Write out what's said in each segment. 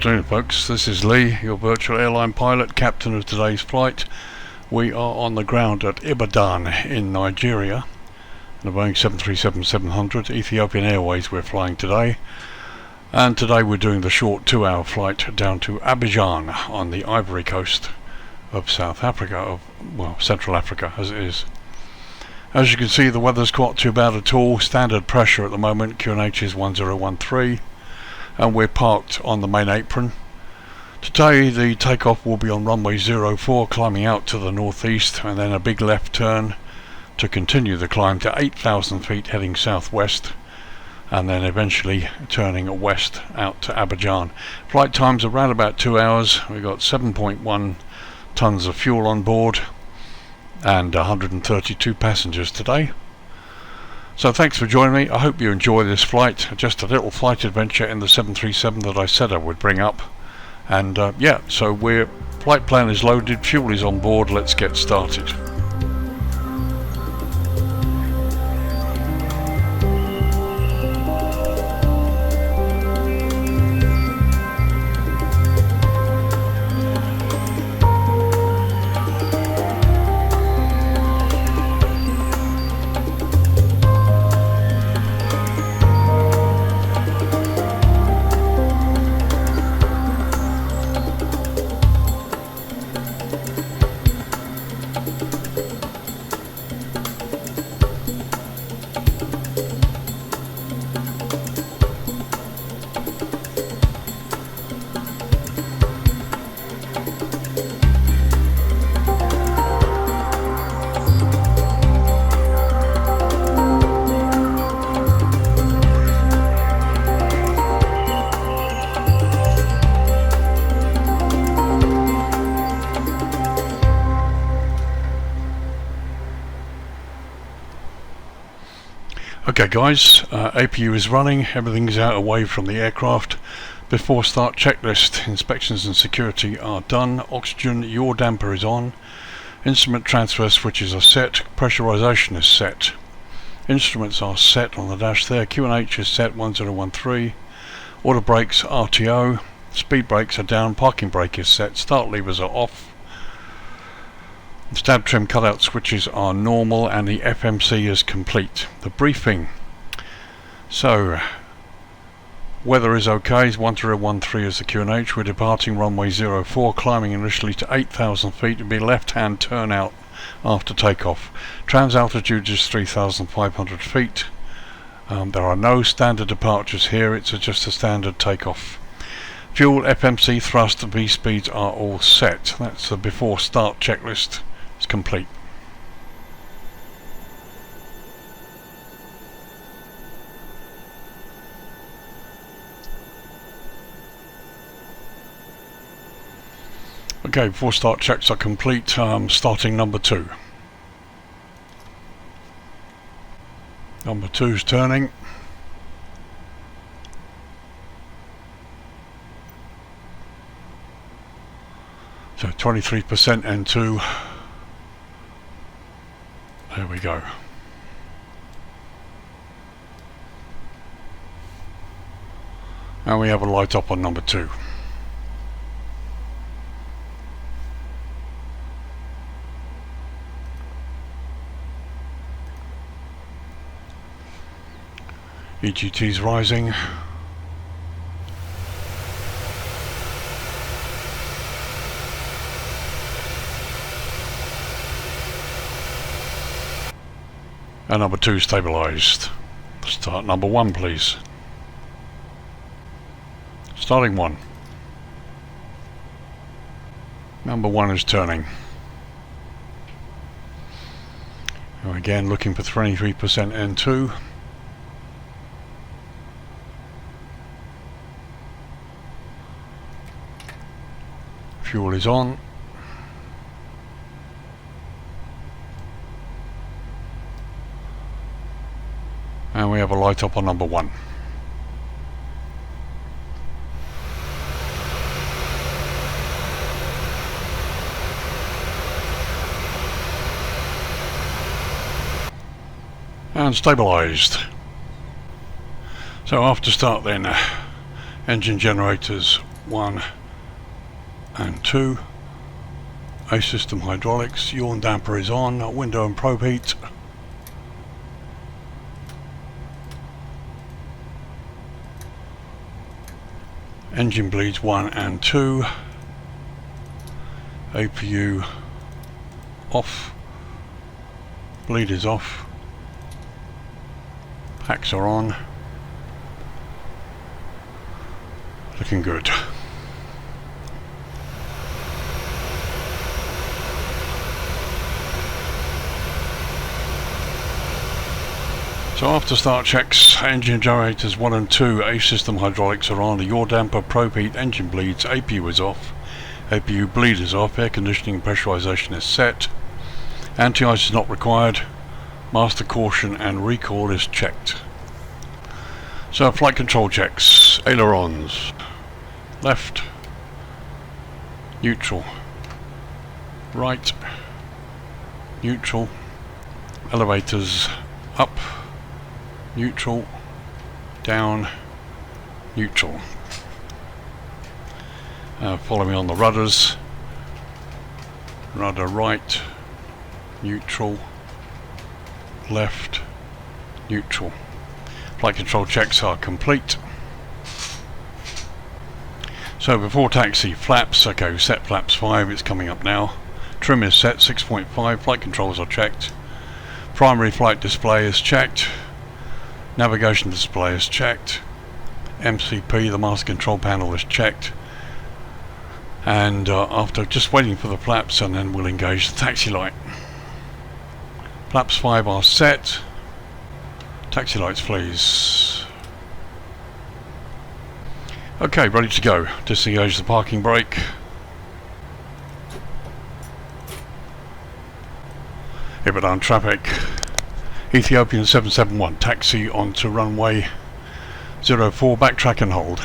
afternoon, folks. This is Lee, your virtual airline pilot, captain of today's flight. We are on the ground at Ibadan in Nigeria, in a Boeing 737-700, Ethiopian Airways we're flying today. And today we're doing the short 2-hour flight down to Abidjan on the Ivory Coast of South Africa, Central Africa as it is. As you can see, the weather's not too bad at all. Standard pressure at the moment, QNH is 1013, and we're parked on the main apron. Today the takeoff will be on runway 04, climbing out to the northeast, and then a big left turn to continue the climb to 8,000 feet heading southwest, and then eventually turning west out to Abidjan. Flight time's around about 2 hours. We've got 7.1 tons of fuel on board and 132 passengers today. So thanks for joining me. I hope you enjoy this flight. Just a little flight adventure in the 737 that I said I would bring up. And so flight plan is loaded, fuel is on board, let's get started. Okay guys, APU is running, everything's out away from the aircraft. Before start checklist, inspections and security are done. Oxygen, yaw damper is on. Instrument transfer switches are set. Pressurization is set. Instruments are set on the dash there. QNH is set 1013. Auto brakes RTO. Speed brakes are down. Parking brake is set. Start levers are off. Stab trim cutout switches are normal and the FMC is complete. The briefing. So, weather is okay, 1013 is the QNH. We're departing runway 04, climbing initially to 8,000 feet. It'll be left-hand turn out after takeoff. Trans altitude is 3,500 feet. There are no standard departures here, it's just a standard takeoff. Fuel, FMC, thrust and V-speeds are all set. That's the before start checklist. It's complete. Okay, before start checks are complete, starting number 2. Number 2's turning. So 23% N2. There we go. And we have a light up on number 2. EGT's rising. And number 2 stabilized. Start number 1 please. Starting 1. Number 1 is turning. And again looking for 23% N2. Fuel is on. And we have a light up on number 1. And stabilized. So after start then, engine generators 1 and 2. A system hydraulics, yaw and damper is on, window and probe heat. Engine bleeds 1 and 2. APU off. Bleed is off. Packs are on. Looking good. So after start checks, engine generators 1 and 2, A system hydraulics are on, the yaw damper, probe heat, engine bleeds, APU is off, APU bleed is off, air conditioning and pressurization is set, anti-ice is not required, master caution and recall is checked. So flight control checks, ailerons, left, neutral, right, neutral, elevators up, neutral, down, neutral. Follow me on the rudders. Rudder right, neutral, left, neutral. Flight control checks are complete. So before taxi, flaps, okay, set flaps 5, it's coming up now. Trim is set 6.5, flight controls are checked. Primary flight display is checked. Navigation display is checked. MCP, the master control panel, is checked. And after just waiting for the flaps, and then we'll engage the taxi light. Flaps 5 are set. Taxi lights please. Okay, ready to go. Disengage the parking brake. Ibadan traffic. Ethiopian 771, taxi onto runway 04, backtrack and hold.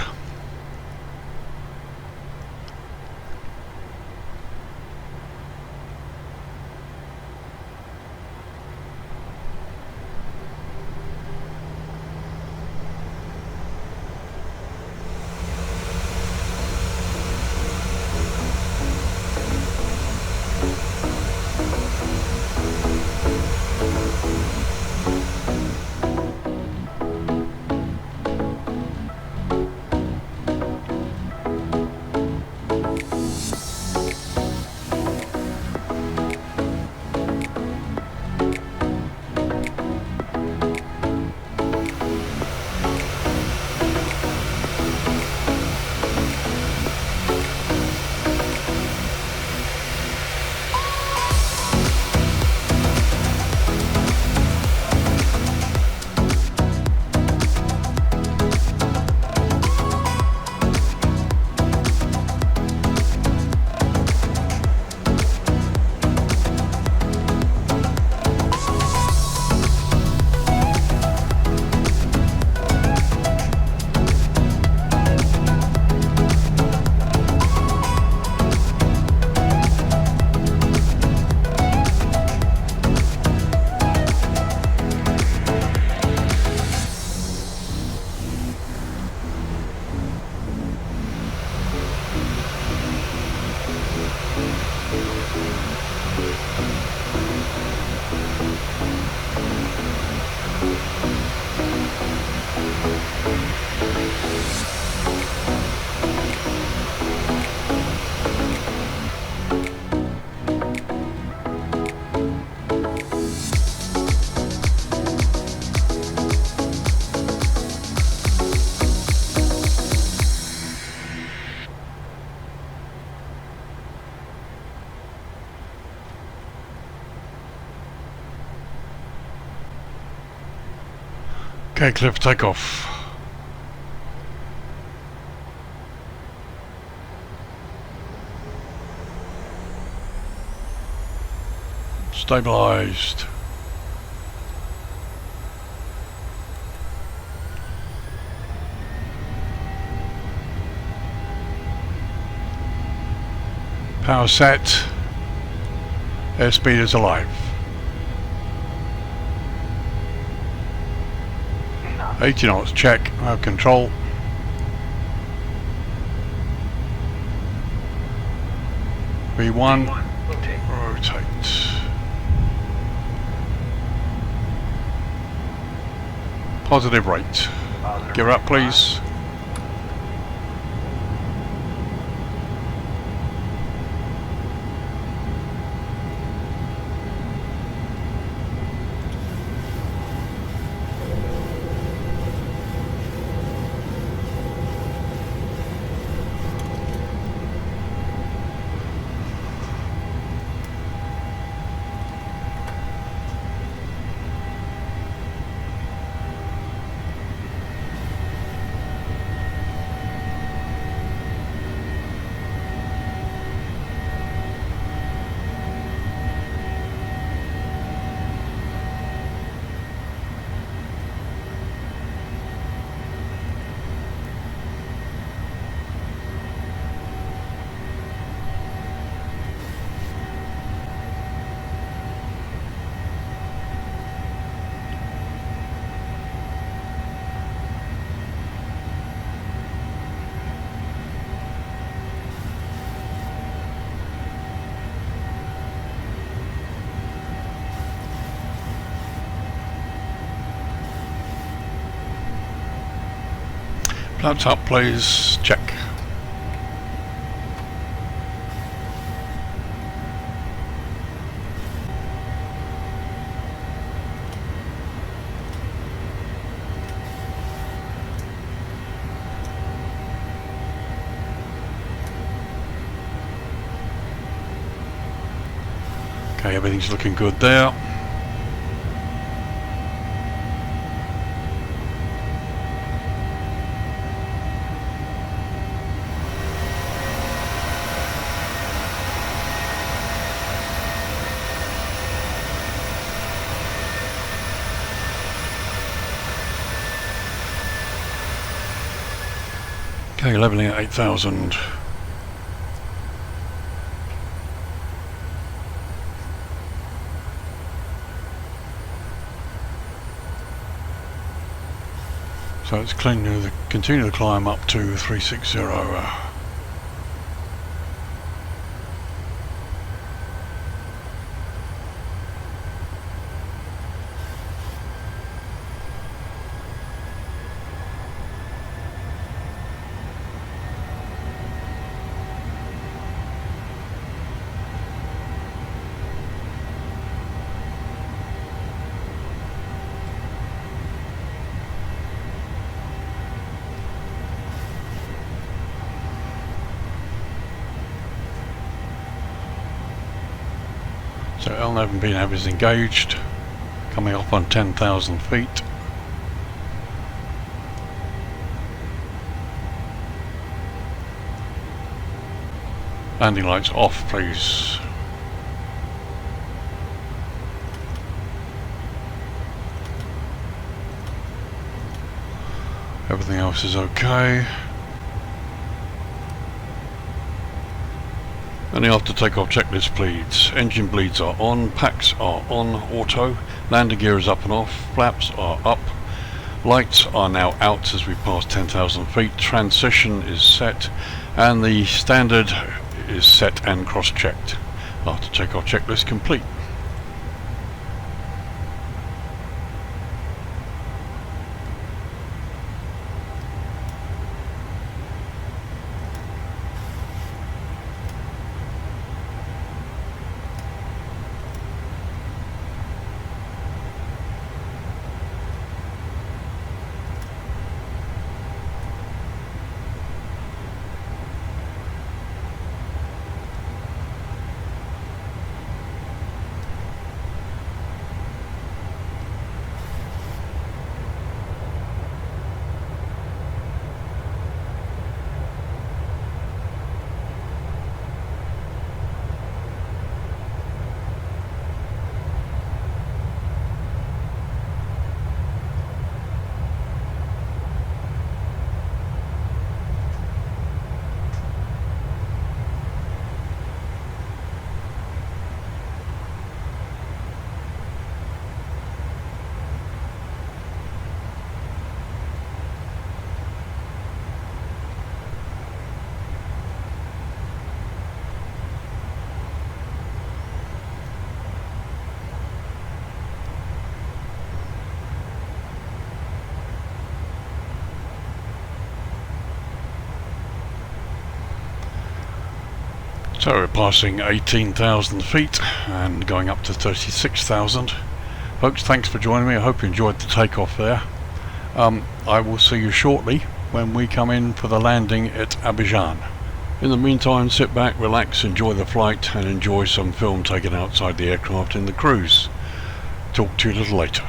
Okay, clear for takeoff. Stabilized. Power set. Airspeed is alive. 80 knots check. I have control. V1, rotate. Positive rate. Gear up, please. Flaps up, please. Check. Okay, everything's looking good there. Okay, levelling at 8,000. So it's continue the climb up to 360. So L11B is engaged, coming up on 10,000 feet. Landing lights off, please. Everything else is okay. And the after takeoff checklist please. Engine bleeds are on, packs are on auto, landing gear is up and off, flaps are up, lights are now out as we pass 10,000 feet, transition is set, and the standard is set and cross-checked. After takeoff checklist complete. So we're passing 18,000 feet and going up to 36,000. Folks, thanks for joining me. I hope you enjoyed the takeoff there. I will see you shortly when we come in for the landing at Abidjan. In the meantime, sit back, relax, enjoy the flight and enjoy some film taken outside the aircraft in the cruise. Talk to you a little later.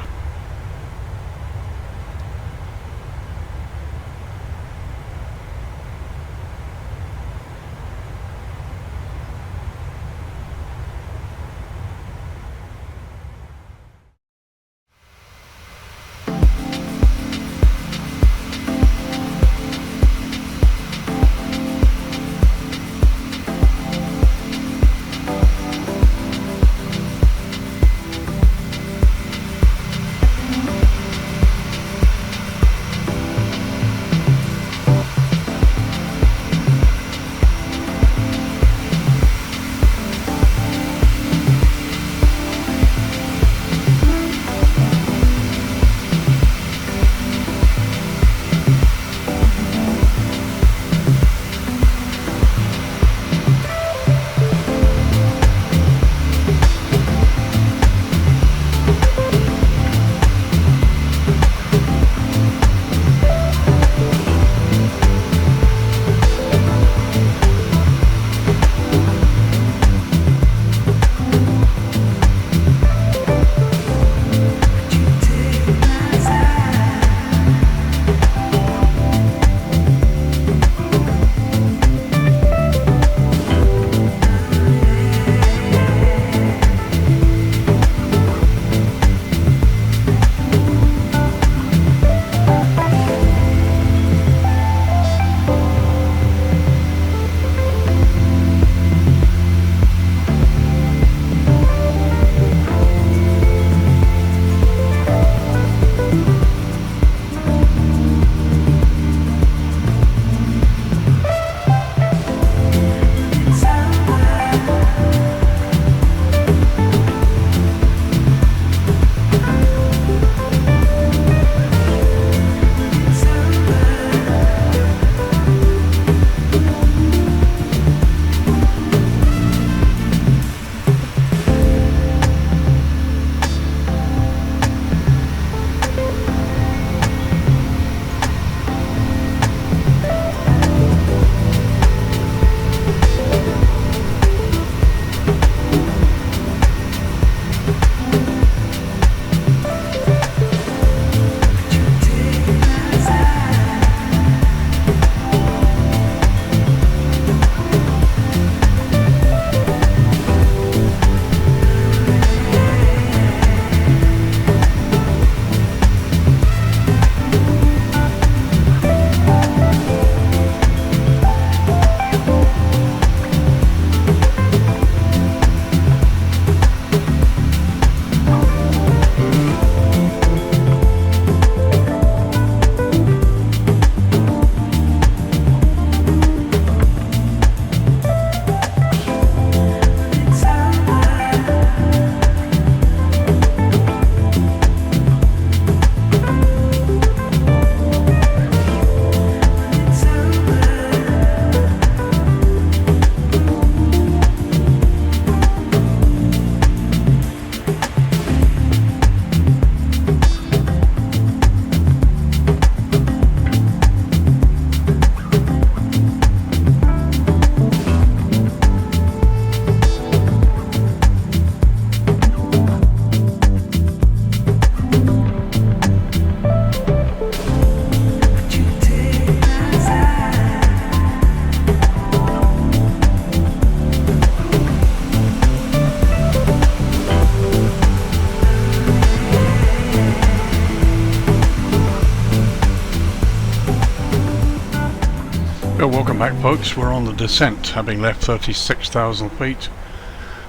Well, welcome back folks. We're on the descent, having left 36,000 feet.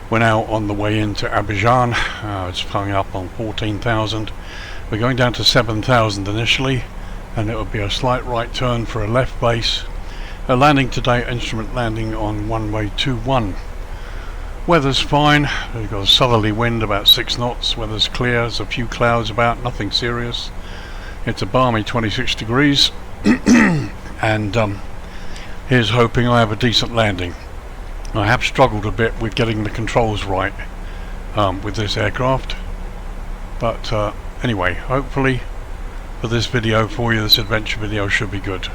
We're now on the way into Abidjan. It's coming up on 14,000. We're going down to 7,000 initially, and it will be a slight right turn for a left base. Landing today, instrument landing on runway 21. Weather's fine. We've got a southerly wind about 6 knots. Weather's clear. There's a few clouds about, nothing serious. It's a balmy 26 degrees. And here's hoping I have a decent landing. I have struggled a bit with getting the controls right with this aircraft, but anyway, hopefully for this video for you, this adventure video should be good.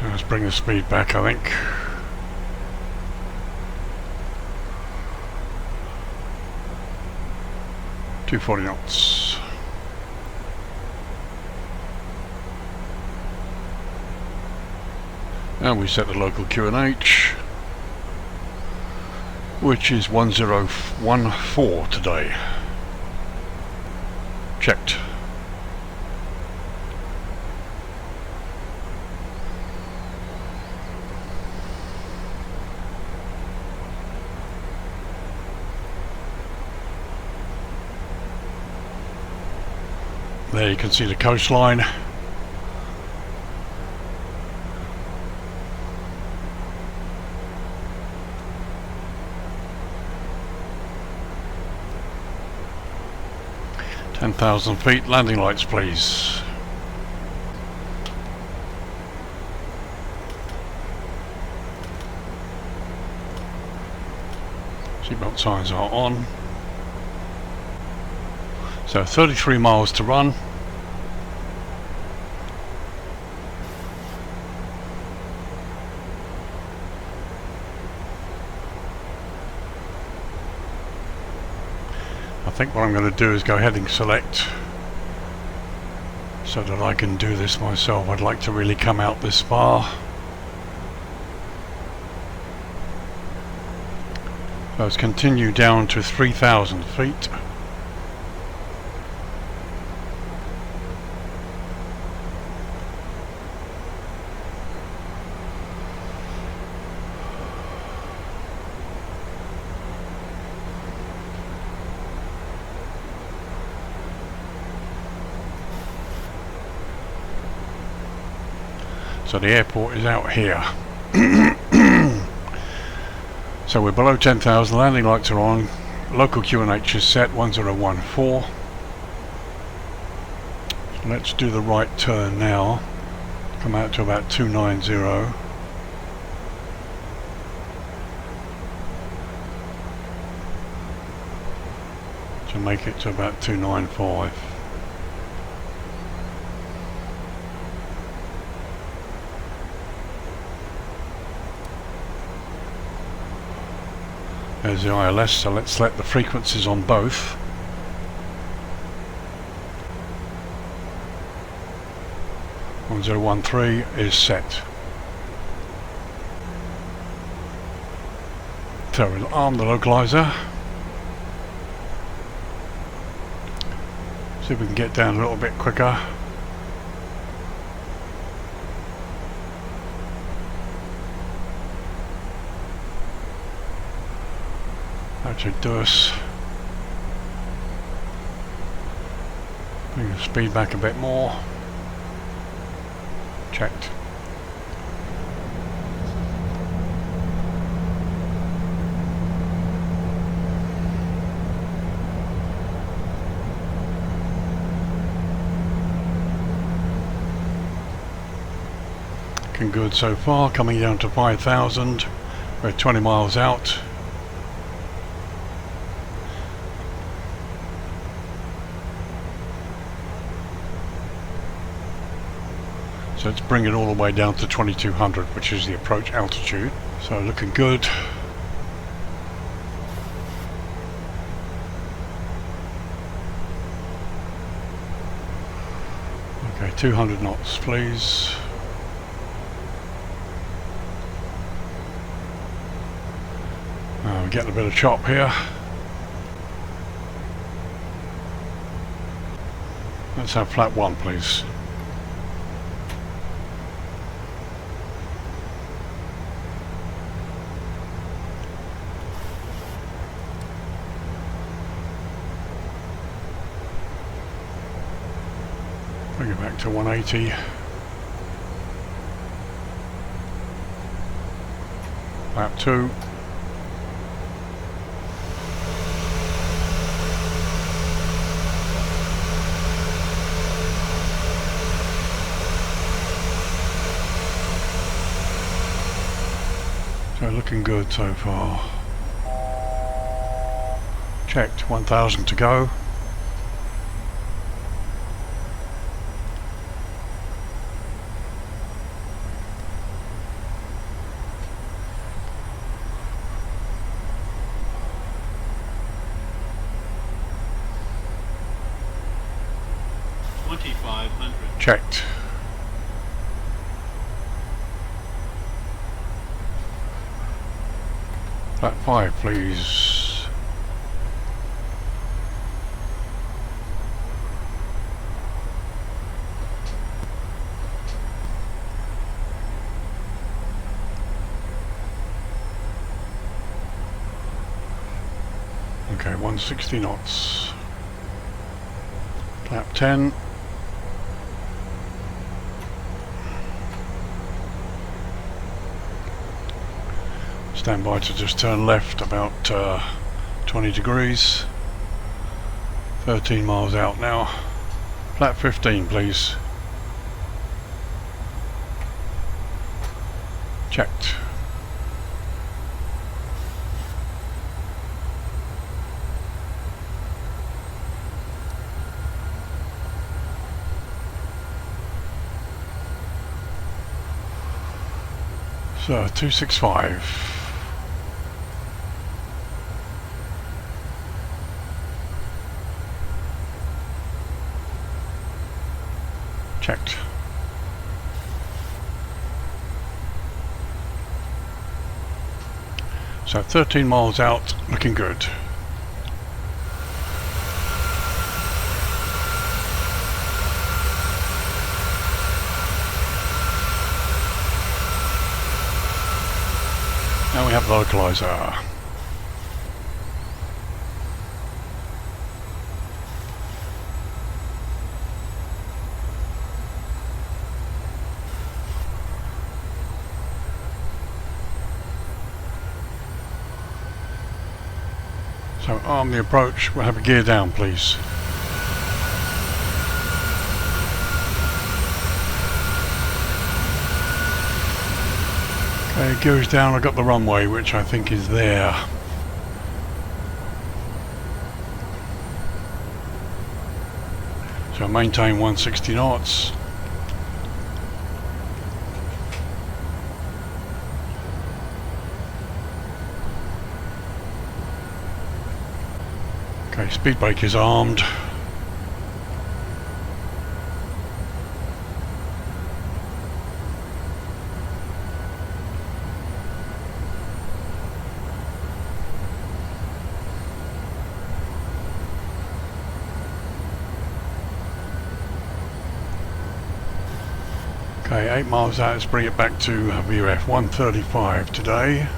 Let's bring the speed back, I think. .240 knots. And we set the local QNH, which is 1014 today. Checked. There you can see the coastline. "10,000 feet, landing lights please." Seatbelt signs are on. So 33 miles to run. I think what I'm going to do is go heading select so that I can do this myself. I'd like to really come out this far. So let's continue down to 3,000 feet. So the airport is out here. So we're below 10,000, landing lights are on, local QNH is set 1014. So let's do the right turn now. Come out to about 290. To make it to about 295. There's the ILS, so let's select the frequencies on both. "1013 is set. So we'll arm the localizer. See if we can get down a little bit quicker. That should do us. Bring the speed back a bit more. Checked. Looking good so far, coming down to 5,000. We're 20 miles out. So let's bring it all the way down to 2200, which is the approach altitude. So looking good. Okay, 200 knots please. We're getting a bit of chop here. Let's have flat 1 please. Bring it back to 180. Flap 2. So looking good so far. Checked, 1,000 to go. Checked. Flat 5, please. Okay, 160 knots. Flap 10. Stand by to just turn left about 20 degrees. 13 miles out now. Flat 15, please. Checked. So 265. Checked. So 13 miles out, looking good. Now we have the Localizer. So arm the approach, we'll have a gear down please. Okay, gear is down, I've got the runway which I think is there. So maintain 160 knots. Okay, speed brake is armed. Okay, 8 miles out, let's bring it back to VRF 135 today.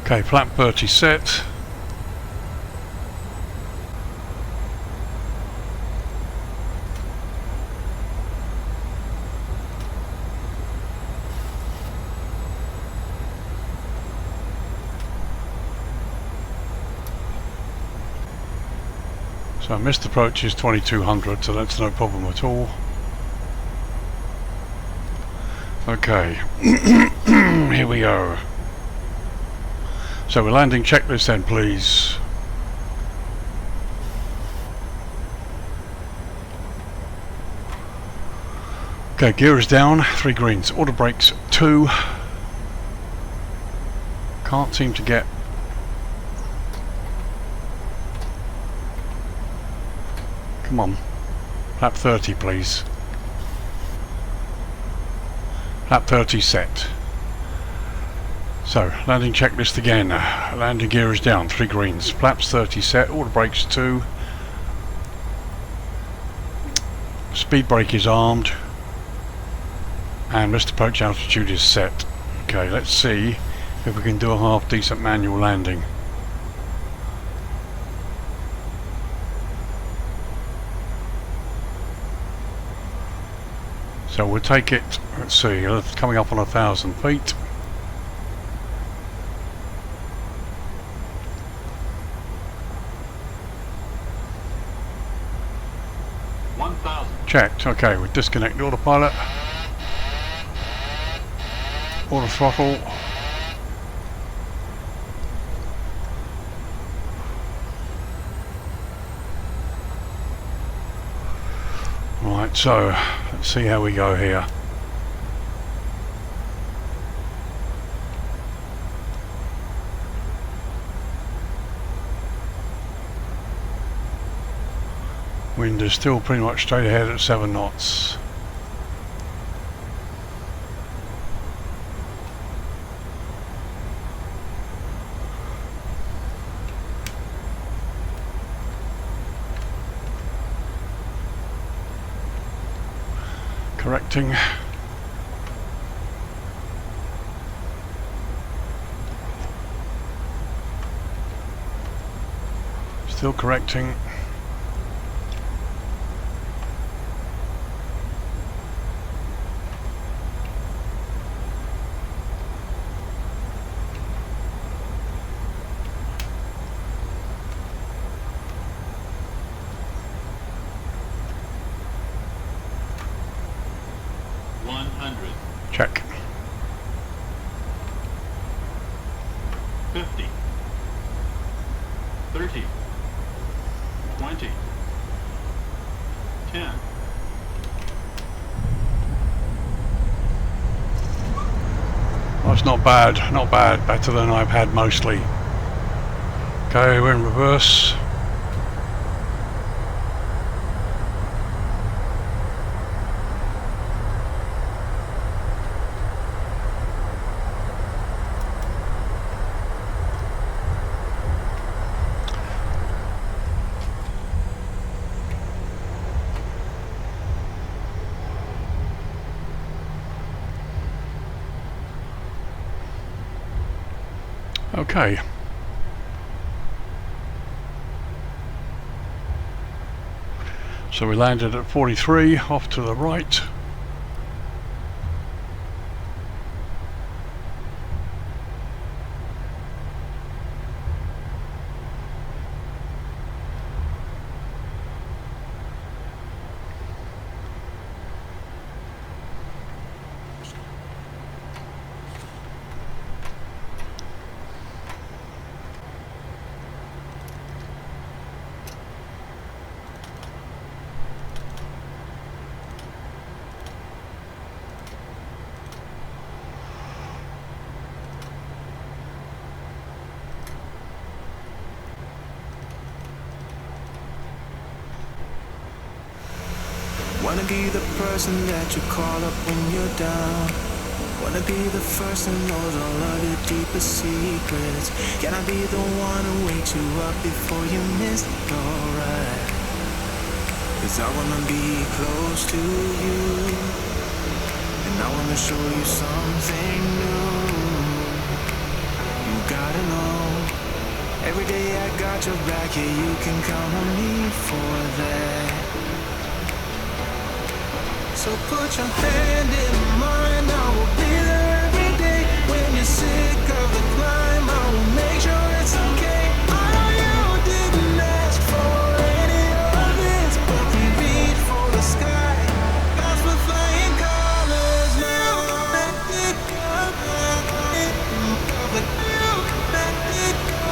Okay, flap 30 set. So missed approach is 2200, so that's no problem at all. Okay, here we go. So we're landing checklist then please. Okay, gear is down, 3 greens, auto brakes 2. Can't seem to get come on. Lap 30 please. Lap 30 set. So, landing checklist again. Landing gear is down, 3 greens. Flaps 30 set, all the brakes 2. Speed brake is armed. And missed approach altitude is set. Okay, let's see if we can do a half decent manual landing. So we'll take it, let's see, coming up on 1,000 feet. Checked. Okay, we disconnect the autopilot. Auto throttle. Right, so let's see how we go here. Wind is still pretty much straight ahead at 7 knots. Correcting. Still correcting. Check. 50, 30, 20, 10. Well, it's not bad, not bad. Better than I've had mostly. Okay, we're in reverse. Okay. So we landed at 43, off to the right. Wanna be the person that you call up when you're down. Wanna be the first that knows all of your deepest secrets. Can I be the one who wakes you up before you miss your ride? 'Cause I wanna be close to you, and I wanna show you something new. You gotta know, every day I got your back, yeah, you can count on me for that. So put your hand in mine, I will be there every day. When you're sick of the climb, I will make sure it's okay. I know you didn't ask for any of this, but we reach for the sky. That's for flying colors now. Let it go. Let it go. Let it go.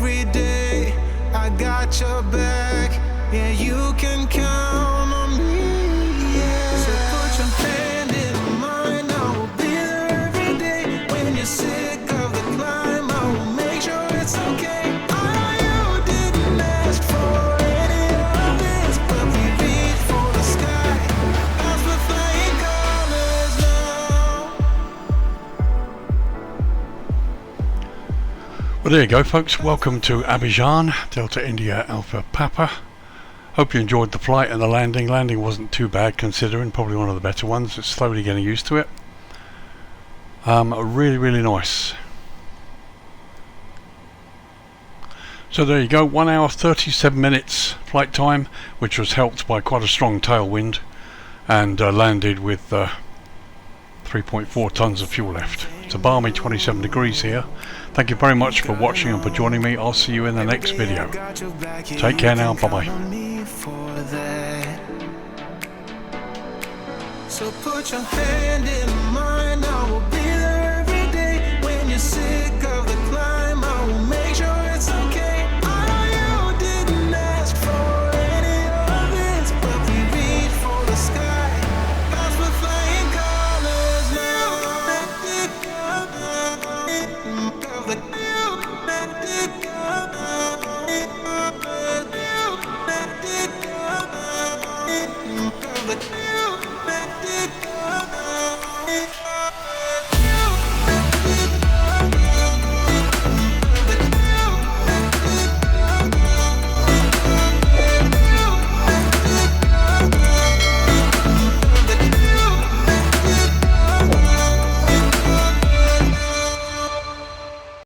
every day. I got your back, yeah, you can count on me, yeah. So put your hand in mine, I will be there every day. When you're sick of the climb, I will make sure it's okay. I know you didn't ask for any of this, but we reach for the sky as we're flying colors now. Well, there you go, folks. Welcome to Abidjan, Delta India Alpha Papa. Hope you enjoyed the flight and the landing. Landing wasn't too bad considering, probably one of the better ones. It's slowly getting used to it. Really nice. So there you go, 1 hour 37 minutes flight time, which was helped by quite a strong tailwind, and landed with 3.4 tons of fuel left. It's a balmy 27 degrees here. Thank you very much for watching and for joining me. I'll see you in the next video. Take care now, bye bye. So put your hand in mine, I will be there every day when you're sick.